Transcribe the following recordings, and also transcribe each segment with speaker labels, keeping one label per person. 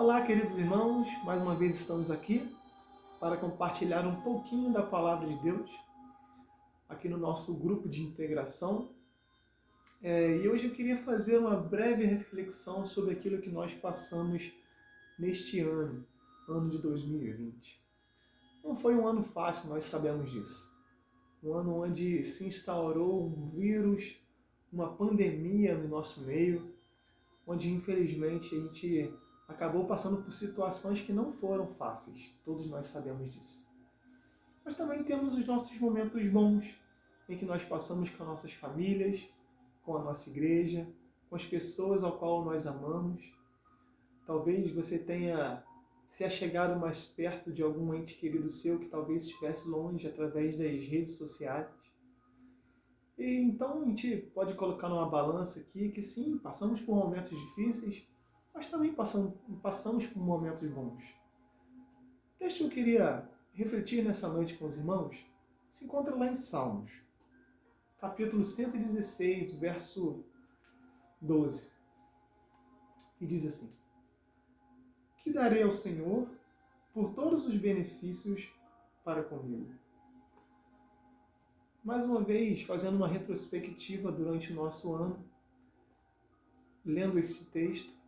Speaker 1: Olá, queridos irmãos, mais uma vez estamos aqui para compartilhar um pouquinho da Palavra de Deus aqui no nosso grupo de integração. E hoje eu queria fazer uma breve reflexão sobre aquilo que nós passamos neste ano de 2020. Não foi um ano fácil, nós sabemos disso. Um ano onde se instaurou um vírus, uma pandemia no nosso meio, onde infelizmente a gente acabou passando por situações que não foram fáceis. Todos nós sabemos disso. Mas também temos os nossos momentos bons, em que nós passamos com as nossas famílias, com a nossa igreja, com as pessoas ao qual nós amamos. Talvez você tenha se achegado mais perto de algum ente querido seu que talvez estivesse longe através das redes sociais. E então a gente pode colocar numa balança aqui que sim, passamos por momentos difíceis, mas também passamos por momentos bons. O texto que eu queria refletir nessa noite com os irmãos se encontra lá em Salmos, capítulo 116, verso 12. E diz assim: Que darei ao Senhor por todos os benefícios para comigo? Mais uma vez, fazendo uma retrospectiva durante o nosso ano, lendo esse texto,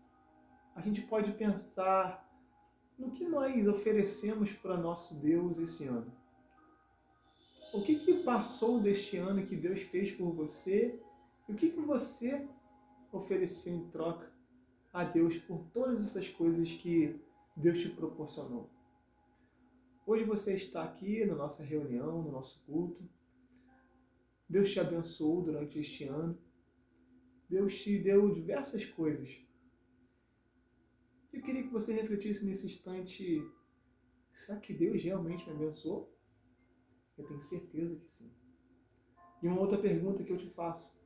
Speaker 1: a gente pode pensar no que nós oferecemos para nosso Deus esse ano. O que passou deste ano que Deus fez por você e o que você ofereceu em troca a Deus por todas essas coisas que Deus te proporcionou. Hoje você está aqui na nossa reunião, no nosso culto. Deus te abençoou durante este ano. Deus te deu diversas coisas. Eu queria que você refletisse nesse instante: será que Deus realmente me abençoou? Eu tenho certeza que sim. E uma outra pergunta que eu te faço: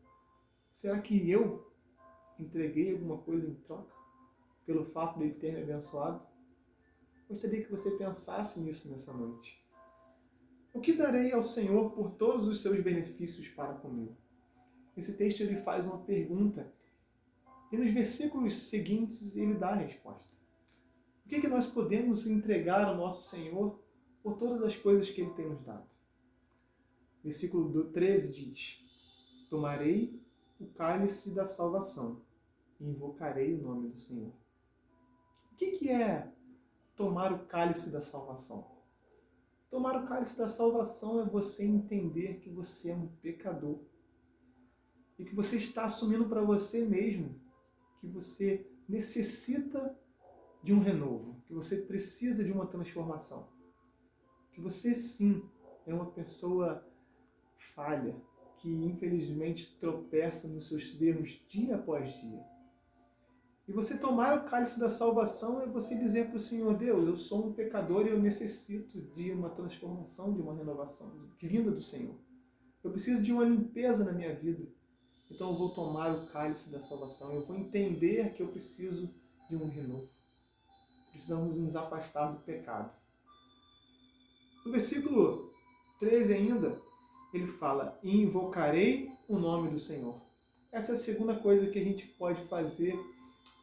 Speaker 1: será que eu entreguei alguma coisa em troca pelo fato dele ter me abençoado? Gostaria que você pensasse nisso nessa noite. O que darei ao Senhor por todos os seus benefícios para comigo? Esse texto ele faz uma pergunta e nos versículos seguintes ele dá a resposta. O que nós podemos entregar ao nosso Senhor por todas as coisas que Ele tem nos dado? Versículo 13 diz: Tomarei o cálice da salvação e invocarei o nome do Senhor. O que é tomar o cálice da salvação? Tomar o cálice da salvação é você entender que você é um pecador e que você está assumindo para você mesmo que você necessita de um renovo, que você precisa de uma transformação, que você sim é uma pessoa falha, que infelizmente tropeça nos seus erros dia após dia. E você tomar o cálice da salvação é você dizer para o Senhor: Deus, eu sou um pecador e eu necessito de uma transformação, de uma renovação, vinda do Senhor. Eu preciso de uma limpeza na minha vida. Então eu vou tomar o cálice da salvação. Eu vou entender que eu preciso de um renovo. Precisamos nos afastar do pecado. No versículo 13 ainda, ele fala: invocarei o nome do Senhor. Essa é a segunda coisa que a gente pode fazer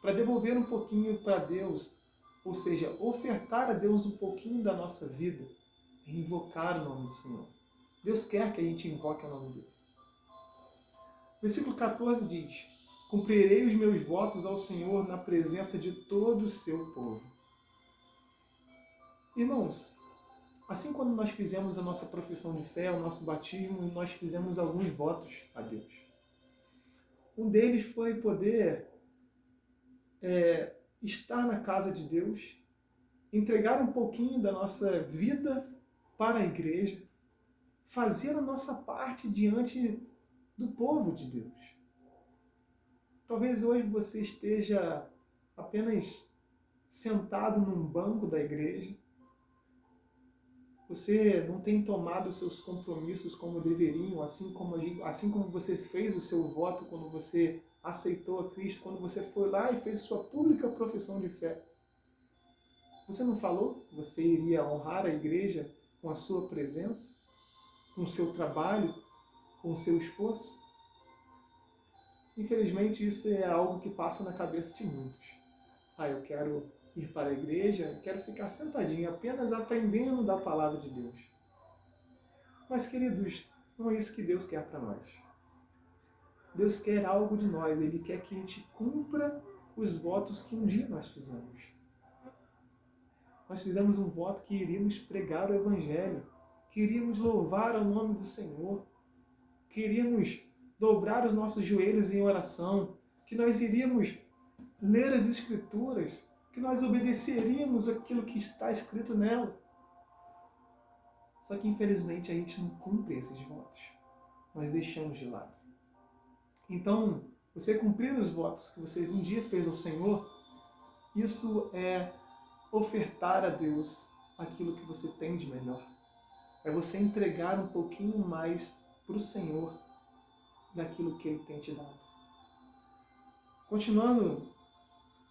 Speaker 1: para devolver um pouquinho para Deus, ou seja, ofertar a Deus um pouquinho da nossa vida, e invocar o nome do Senhor. Deus quer que a gente invoque o nome dele. Versículo 14 diz: cumprirei os meus votos ao Senhor na presença de todo o seu povo. Irmãos, assim como nós fizemos a nossa profissão de fé, o nosso batismo, nós fizemos alguns votos a Deus. Um deles foi poder estar na casa de Deus, entregar um pouquinho da nossa vida para a igreja, fazer a nossa parte diante do povo de Deus. Talvez hoje você esteja apenas sentado num banco da igreja, você não tem tomado os seus compromissos como deveriam, assim como você fez o seu voto quando você aceitou a Cristo, quando você foi lá e fez sua pública profissão de fé. Você não falou que você iria honrar a igreja com a sua presença, com o seu trabalho, com o seu esforço? Infelizmente, isso é algo que passa na cabeça de muitos. Eu quero ir para a igreja, quero ficar sentadinho, apenas aprendendo da palavra de Deus. Mas, queridos, não é isso que Deus quer para nós. Deus quer algo de nós, Ele quer que a gente cumpra os votos que um dia nós fizemos. Nós fizemos um voto que iríamos pregar o Evangelho, que iríamos louvar o nome do Senhor, que iríamos dobrar os nossos joelhos em oração, que nós iríamos ler as Escrituras, que nós obedeceríamos aquilo que está escrito nela. Só que, infelizmente, a gente não cumpre esses votos. Nós deixamos de lado. Então, você cumprir os votos que você um dia fez ao Senhor, isso é ofertar a Deus aquilo que você tem de melhor. É você entregar um pouquinho mais para o Senhor daquilo que Ele tem te dado. Continuando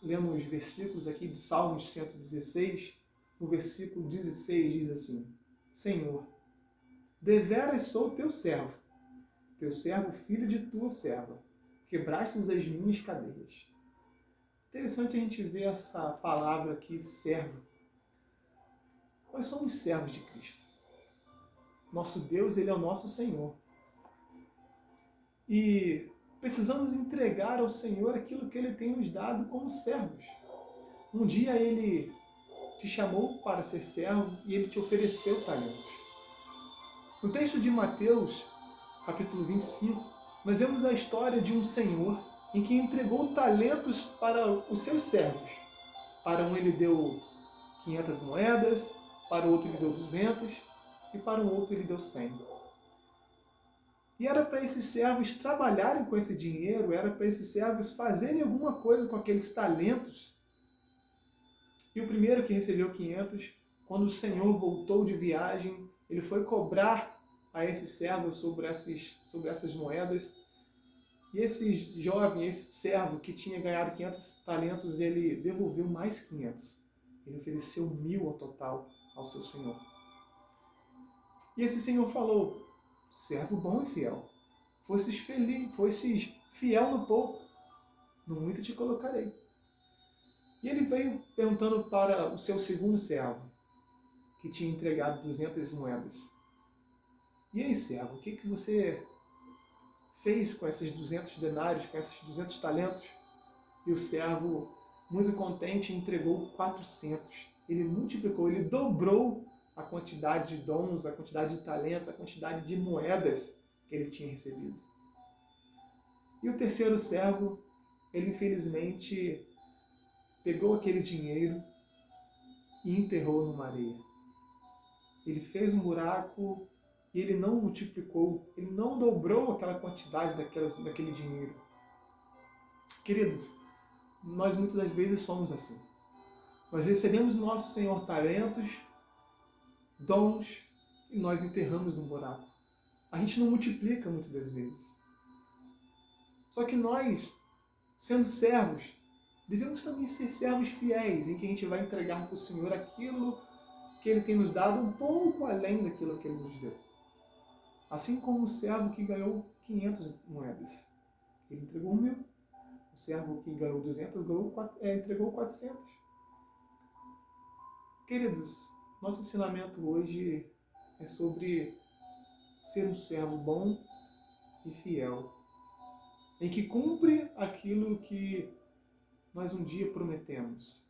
Speaker 1: lendo os versículos aqui de Salmos 116, o versículo 16 diz assim: Senhor, deveras sou teu servo filho de tua serva, quebrastes as minhas cadeias. Interessante a gente ver essa palavra aqui, servo. Nós somos servos de Cristo. Nosso Deus, Ele é o nosso Senhor. E precisamos entregar ao Senhor aquilo que Ele tem nos dado como servos. Um dia Ele te chamou para ser servo e Ele te ofereceu talentos. No texto de Mateus, capítulo 25, nós vemos a história de um senhor em que entregou talentos para os seus servos. Para um ele deu 500 moedas, para outro ele deu 200 e para um outro ele deu 100. E era para esses servos trabalharem com esse dinheiro, era para esses servos fazerem alguma coisa com aqueles talentos. E o primeiro que recebeu 500, quando o Senhor voltou de viagem, ele foi cobrar a esses servos sobre essas moedas. E esse jovem, esse servo que tinha ganhado 500 talentos, ele devolveu mais 500. Ele ofereceu 1000 ao total ao seu senhor. E esse senhor falou: servo bom e fiel, fosses fiel no pouco, no muito te colocarei. E ele veio perguntando para o seu segundo servo, que tinha entregado 200 moedas: e aí, servo, o que você fez com esses 200 denários, com esses 200 talentos? E o servo, muito contente, entregou 400. Ele multiplicou, ele dobrou a quantidade de dons, a quantidade de talentos, a quantidade de moedas que ele tinha recebido. E o terceiro servo, ele infelizmente pegou aquele dinheiro e enterrou numa areia. Ele fez um buraco e ele não multiplicou, ele não dobrou aquela quantidade daquele dinheiro. Queridos, nós muitas das vezes somos assim. Nós recebemos do nosso Senhor talentos, dons, e nós enterramos no buraco. A gente não multiplica muitas das vezes. Só que nós, sendo servos, devemos também ser servos fiéis, em que a gente vai entregar para o Senhor aquilo que Ele tem nos dado um pouco além daquilo que Ele nos deu. Assim como o servo que ganhou 500 moedas. Ele entregou 1000. O servo que ganhou 200 entregou 400. Queridos, nosso ensinamento hoje é sobre ser um servo bom e fiel, em que cumpre aquilo que nós um dia prometemos.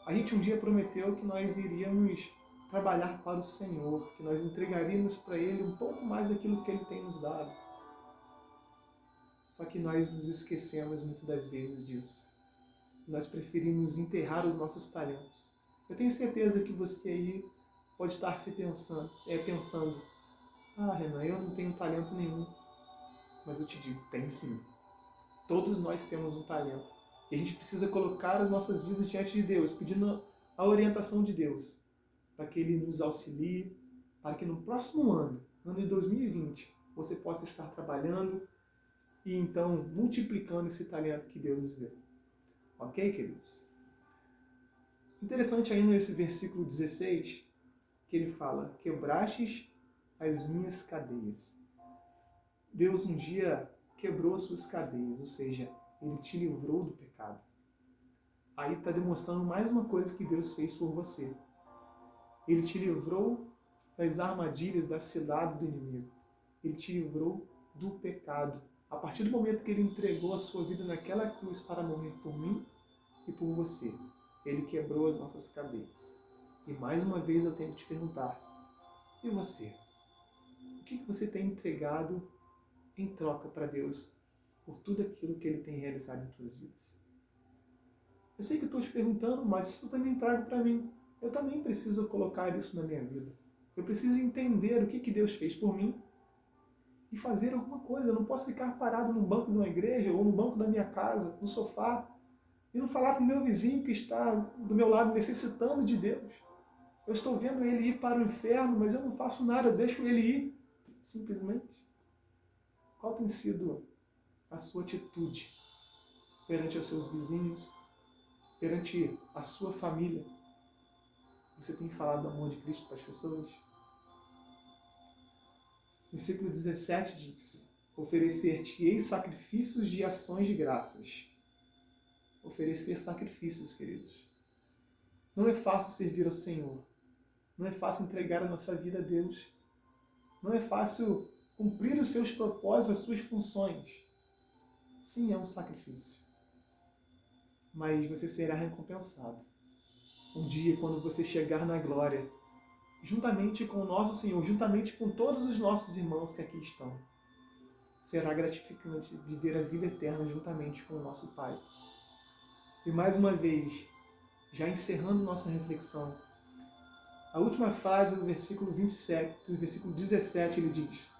Speaker 1: A gente um dia prometeu que nós iríamos trabalhar para o Senhor, que nós entregaríamos para Ele um pouco mais daquilo que Ele tem nos dado. Só que nós nos esquecemos muitas das vezes disso. Nós preferimos enterrar os nossos talentos. Eu tenho certeza que você aí pode estar se pensando, Renan, eu não tenho talento nenhum. Mas eu te digo, tem sim. Todos nós temos um talento. E a gente precisa colocar as nossas vidas diante de Deus, pedindo a orientação de Deus, para que Ele nos auxilie, para que no próximo ano de 2020, você possa estar trabalhando e então multiplicando esse talento que Deus nos deu. Ok, queridos? Interessante ainda esse versículo 16, que ele fala: quebrastes as minhas cadeias. Deus um dia quebrou as suas cadeias, ou seja, Ele te livrou do pecado. aí está demonstrando mais uma coisa que Deus fez por você. Ele te livrou das armadilhas da cilada do inimigo. Ele te livrou do pecado. A partir do momento que ele entregou a sua vida naquela cruz para morrer por mim e por você, ele quebrou as nossas cadeias. E mais uma vez eu tenho que te perguntar, e você? O que você tem entregado em troca para Deus por tudo aquilo que ele tem realizado em tuas vidas? Eu sei que eu estou te perguntando, mas isso eu também trago para mim. Eu também preciso colocar isso na minha vida. Eu preciso entender o que Deus fez por mim e fazer alguma coisa. Eu não posso ficar parado no banco de uma igreja ou no banco da minha casa, no sofá, e não falar para o meu vizinho que está do meu lado necessitando de Deus. Eu estou vendo ele ir para o inferno, mas eu não faço nada, eu deixo ele ir, simplesmente. Qual tem sido a sua atitude perante os seus vizinhos, perante a sua família? Você tem falado do amor de Cristo para as pessoas? Versículo 17 diz: oferecer-te-ei sacrifícios de ações de graças. Oferecer sacrifícios, queridos. Não é fácil servir ao Senhor. Não é fácil entregar a nossa vida a Deus. Não é fácil cumprir os seus propósitos, as suas funções. Sim, é um sacrifício. Mas você será recompensado. Um dia, quando você chegar na glória, juntamente com o nosso Senhor, juntamente com todos os nossos irmãos que aqui estão, será gratificante viver a vida eterna juntamente com o nosso Pai. E mais uma vez, já encerrando nossa reflexão, a última frase do versículo 27, do versículo 17, ele diz: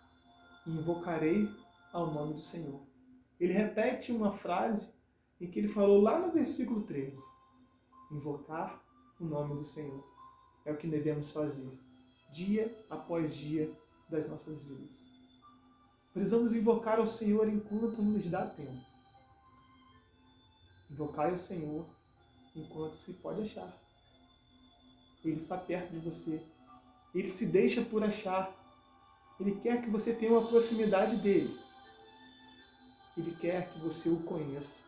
Speaker 1: invocarei ao nome do Senhor. Ele repete uma frase em que ele falou lá no versículo 13. Invocar o nome do Senhor é o que devemos fazer, dia após dia das nossas vidas. Precisamos invocar ao Senhor enquanto nos dá tempo. Invocar o Senhor enquanto se pode achar. Ele está perto de você. Ele se deixa por achar. Ele quer que você tenha uma proximidade dele. Ele quer que você o conheça.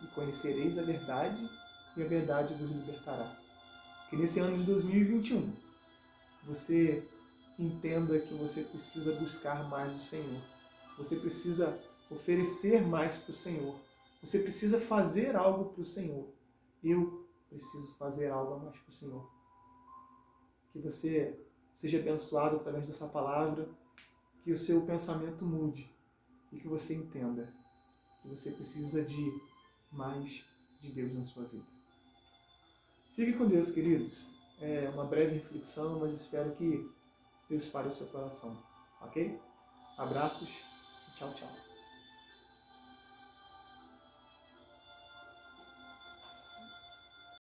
Speaker 1: E conhecereis a verdade, e a verdade vos libertará. Que nesse ano de 2021, você entenda que você precisa buscar mais do Senhor. Você precisa oferecer mais para o Senhor. Você precisa fazer algo para o Senhor. Eu preciso fazer algo a mais para o Senhor. Que você seja abençoado através dessa palavra, que o seu pensamento mude e que você entenda que você precisa de mais de Deus na sua vida. Fique com Deus, queridos. É uma breve reflexão, mas espero que Deus fale o seu coração. Ok? Abraços e tchau, tchau.